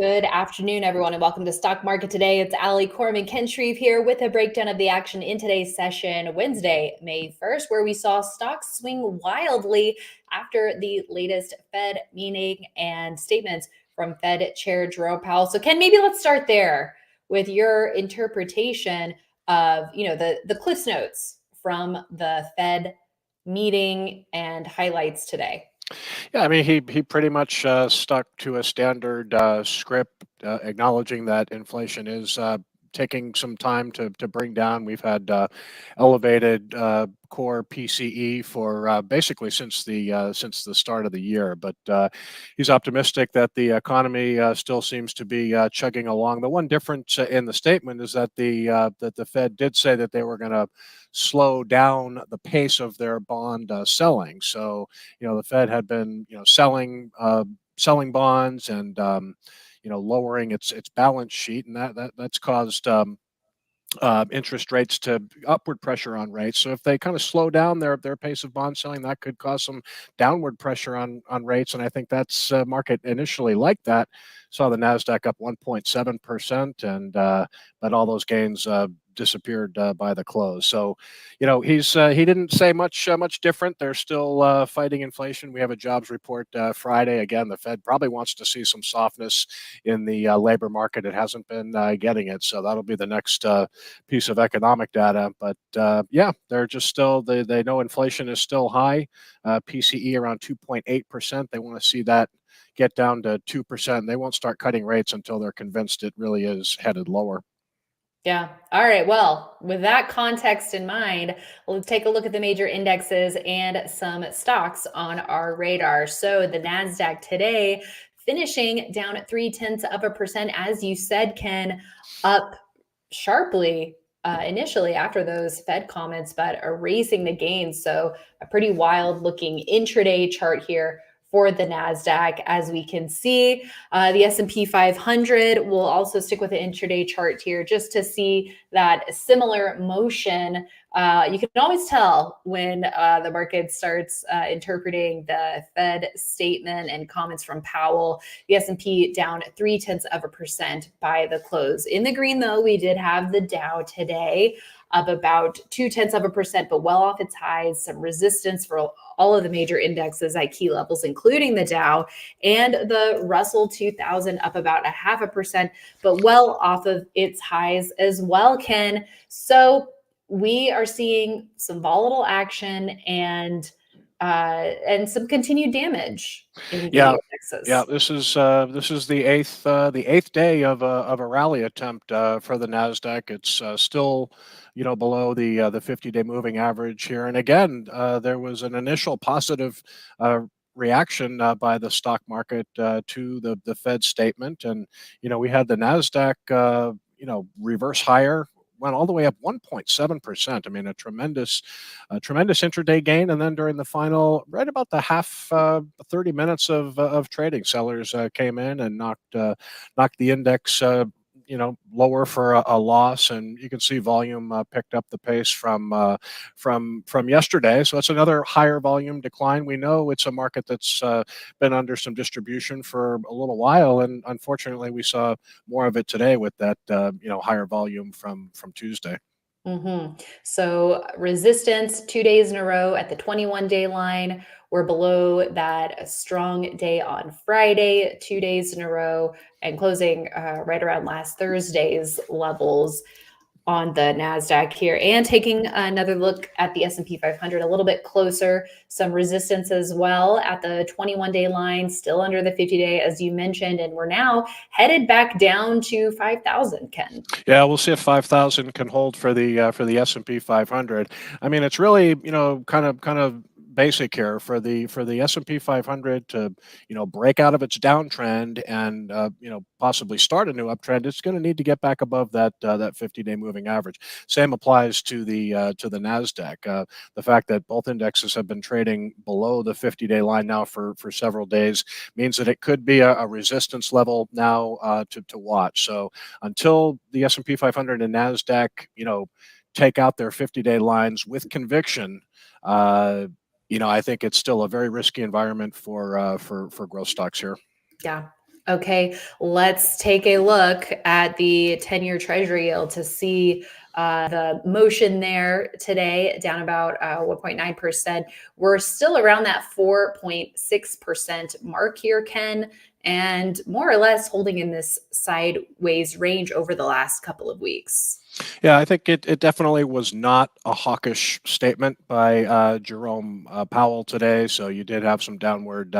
Good afternoon, everyone, and welcome to Stock Market Today. It's Coram and Shreve here with a breakdown of the action in today's session, Wednesday, May 1st, where we saw stocks swing wildly after the latest Fed meeting and statements from Fed Chair Jerome Powell. So, Ken, maybe let's start there with your interpretation of, the Cliffs Notes from the Fed meeting and highlights today. Yeah, I mean, he pretty much stuck to a standard script, acknowledging that inflation is taking some time to bring down. We've had elevated core PCE for basically since the start of the year, but he's optimistic that the economy still seems to be chugging along. The one difference in the statement is that the Fed did say that they were going to slow down the pace of their bond selling. So the Fed had been selling bonds and lowering its balance sheet, and that's caused interest rates to upward pressure on rates. So if they kind of slow down their pace of bond selling, that could cause some downward pressure on rates. And I think that's market initially like that. Saw the Nasdaq up 1.7%, and but all those gains disappeared by the close. So, he didn't say much different. They're still fighting inflation. We have a jobs report Friday. Again, the Fed probably wants to see some softness in the labor market. It hasn't been getting it, so that'll be the next piece of economic data. But they're just still they know inflation is still high. PCE around 2.8%. They want to see that get down to 2%. They won't start cutting rates until they're convinced it really is headed lower. Yeah. All right. Well, with that context in mind, we'll take a look at the major indexes and some stocks on our radar. So the NASDAQ today finishing down at 0.3%, as you said, Ken, up sharply initially after those Fed comments, but erasing the gains. So a pretty wild looking intraday chart here for the NASDAQ. As we can see, the S&P 500 will also stick with the intraday chart here just to see that similar motion. You can always tell when the market starts interpreting the Fed statement and comments from Powell. The S&P down 0.3% by the close. In the green, though, we did have the Dow today of about 0.2%, but well off its highs. Some resistance for all of the major indexes at key levels, including the Dow, and the Russell 2000 up about 0.5%, but well off of its highs as well, Ken. So we are seeing some volatile action and some continued damage in the indexes. Yeah, this is the eighth day of a rally attempt for the Nasdaq. It's still below the 50-day moving average here. And again, there was an initial positive reaction by the stock market to the Fed statement, and we had the Nasdaq reverse higher. Went all the way up 1.7%. I mean, a tremendous intraday gain. And then during the final, right about the 30 minutes of trading, sellers came in and knocked the index lower for a loss, and you can see volume picked up the pace from yesterday. So it's another higher volume decline. We know it's a market that's been under some distribution for a little while, and unfortunately, we saw more of it today with that higher volume from Tuesday. Mm-hmm. So resistance 2 days in a row at the 21-day line. We're below that strong day on Friday, 2 days in a row, and closing right around last Thursday's levels on the NASDAQ here. And taking another look at the S&P 500 a little bit closer, some resistance as well at the 21-day line, still under the 50-day, as you mentioned, and we're now headed back down to 5,000, Ken. Yeah, we'll see if 5,000 can hold for the S&P 500. I mean, it's really kind of basic here for the S&P 500 to break out of its downtrend and possibly start a new uptrend. It's going to need to get back above that 50-day moving average. Same applies to the Nasdaq. The fact that both indexes have been trading below the 50-day line now for several days means that it could be a resistance level now to watch. So until the S&P 500 and Nasdaq take out their 50-day lines with conviction, I think it's still a very risky environment for growth stocks here. Yeah. Okay, let's take a look at the 10-year Treasury yield to see the motion there today, down about 1.9%. We're still around that 4.6% mark here, Ken, and more or less holding in this sideways range over the last couple of weeks. Yeah, I think it definitely was not a hawkish statement by Jerome Powell today. So you did have some downward,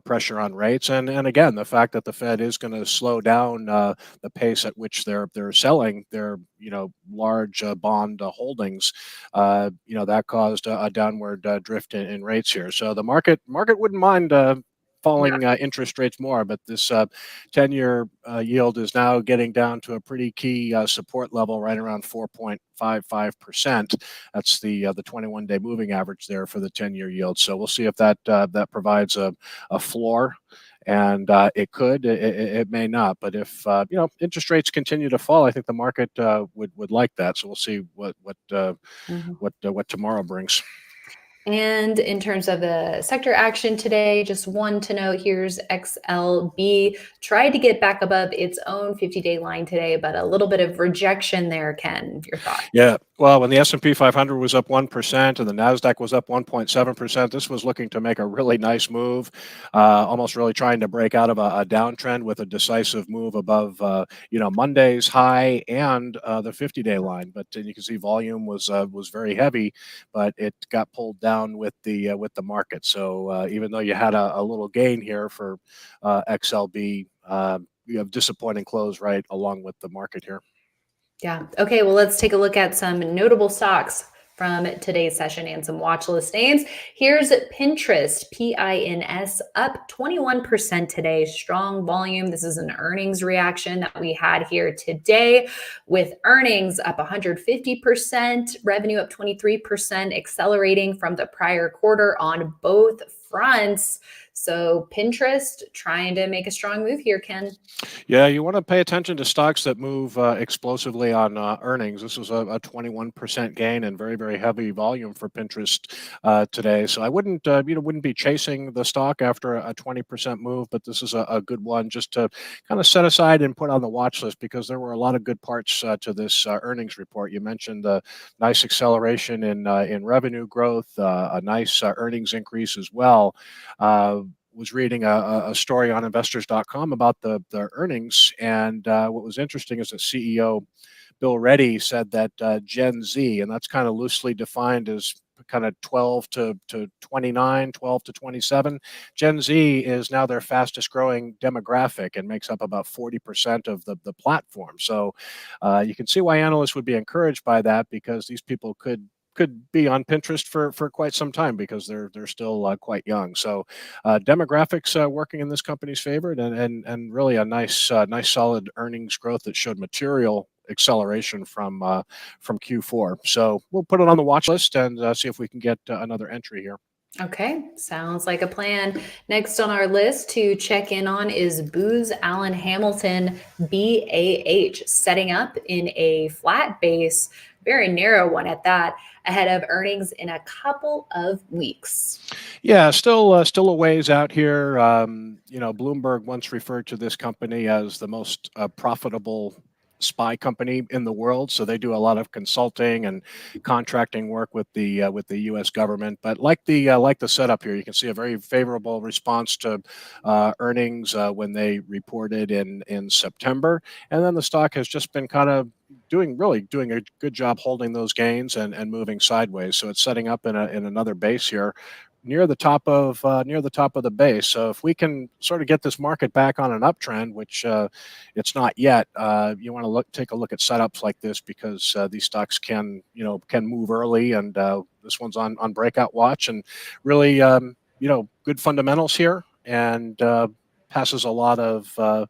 pressure on rates, and again, the fact that the Fed is going to slow down the pace at which they're selling their large bond holdings, that caused a downward drift in rates here. So the market wouldn't mind. Falling interest rates more, but this 10-year yield is now getting down to a pretty key support level right around 4.55%. That's the 21-day moving average there for the 10-year yield. So we'll see if that provides a floor. And it could, it may not. But if interest rates continue to fall, I think the market would like that. So we'll see what tomorrow brings. And in terms of the sector action today, just one to note, here's XLB. Tried to get back above its own 50-day line today, but a little bit of rejection there, Ken. Your thoughts? Yeah, well, when the S&P 500 was up 1% and the Nasdaq was up 1.7%, this was looking to make a really nice move, almost really trying to break out of a downtrend with a decisive move above, Monday's high and the 50-day line. But you can see volume was very heavy, but it got pulled down with the market. So even though you had a little gain here for XLB, you have disappointing close right along with the market here. Yeah. Okay. Well, let's take a look at some notable stocks from today's session and some watch list names. Here's Pinterest, PINS, up 21% today. Strong volume. This is an earnings reaction that we had here today, with earnings up 150%, revenue up 23%, accelerating from the prior quarter on both fronts. So Pinterest trying to make a strong move here, Ken. Yeah, you want to pay attention to stocks that move explosively on earnings. This was a 21% gain and very, very heavy volume for Pinterest today. So I wouldn't be chasing the stock after a 20% move, but this is a good one just to kind of set aside and put on the watch list, because there were a lot of good parts to this earnings report. You mentioned the nice acceleration in revenue growth, a nice earnings increase as well. Was reading a story on investors.com about the earnings. And what was interesting is that CEO Bill Reddy said that Gen Z, and that's kind of loosely defined as kind of 12 to 29, 12 to 27. Gen Z is now their fastest growing demographic and makes up about 40% of the platform. So you can see why analysts would be encouraged by that, because these people could be on Pinterest for quite some time, because they're still quite young. So demographics working in this company's favor, and really a nice solid earnings growth that showed material acceleration from Q4. So we'll put it on the watch list and see if we can get another entry here. Okay, sounds like a plan. Next on our list to check in on is Booz Allen Hamilton, BAH, setting up in a flat base, very narrow one at that, ahead of earnings in a couple of weeks. Yeah, still a ways out here. Bloomberg once referred to this company as the most profitable spy company in the world. So they do a lot of consulting and contracting work with the U.S. government. But like the setup here, you can see a very favorable response to earnings when they reported in September, and then the stock has just been kind of doing a good job holding those gains and moving sideways. So it's setting up in another base here, near the top of the base. So if we can sort of get this market back on an uptrend, which it's not yet, you want to take a look at setups like this, because these stocks can move early, and this one's on breakout watch, and really good fundamentals here, and passes a lot of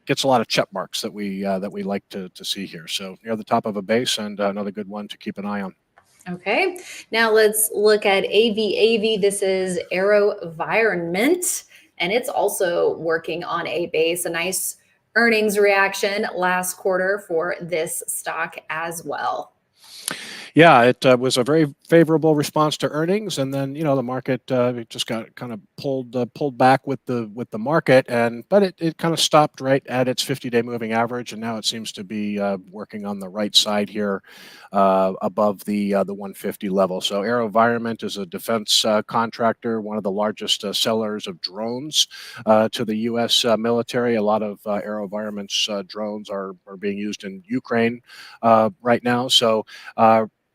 gets a lot of check marks that we like to see here. So near the top of a base, and another good one to keep an eye on. Okay, now let's look at AVAV. This is AeroVironment, and it's also working on a base. A nice earnings reaction last quarter for this stock as well. Yeah, it was a very favorable response to earnings, and then the market it just got kind of pulled back with the market, but it kind of stopped right at its 50-day moving average, and now it seems to be working on the right side here, above the 150 level. So AeroVironment is a defense contractor, one of the largest sellers of drones to the U.S. Military. A lot of AeroVironment's drones are being used in Ukraine right now. So.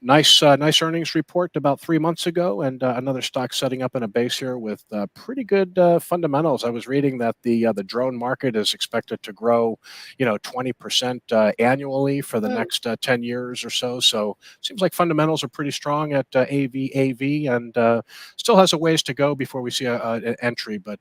Nice earnings report about 3 months ago, and another stock setting up in a base here with pretty good fundamentals. I was reading that the drone market is expected to grow, 20% annually for the next 10 years or so. So seems like fundamentals are pretty strong at AVAV, and still has a ways to go before we see an entry, but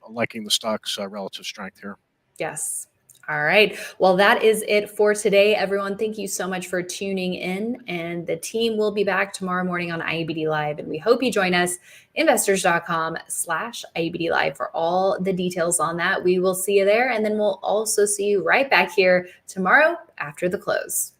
liking the stock's relative strength here. Yes. All right. Well, that is it for today, everyone. Thank you so much for tuning in. And the team will be back tomorrow morning on IABD Live. And we hope you join us, investors.com/IABD Live, for all the details on that. We will see you there. And then we'll also see you right back here tomorrow after the close.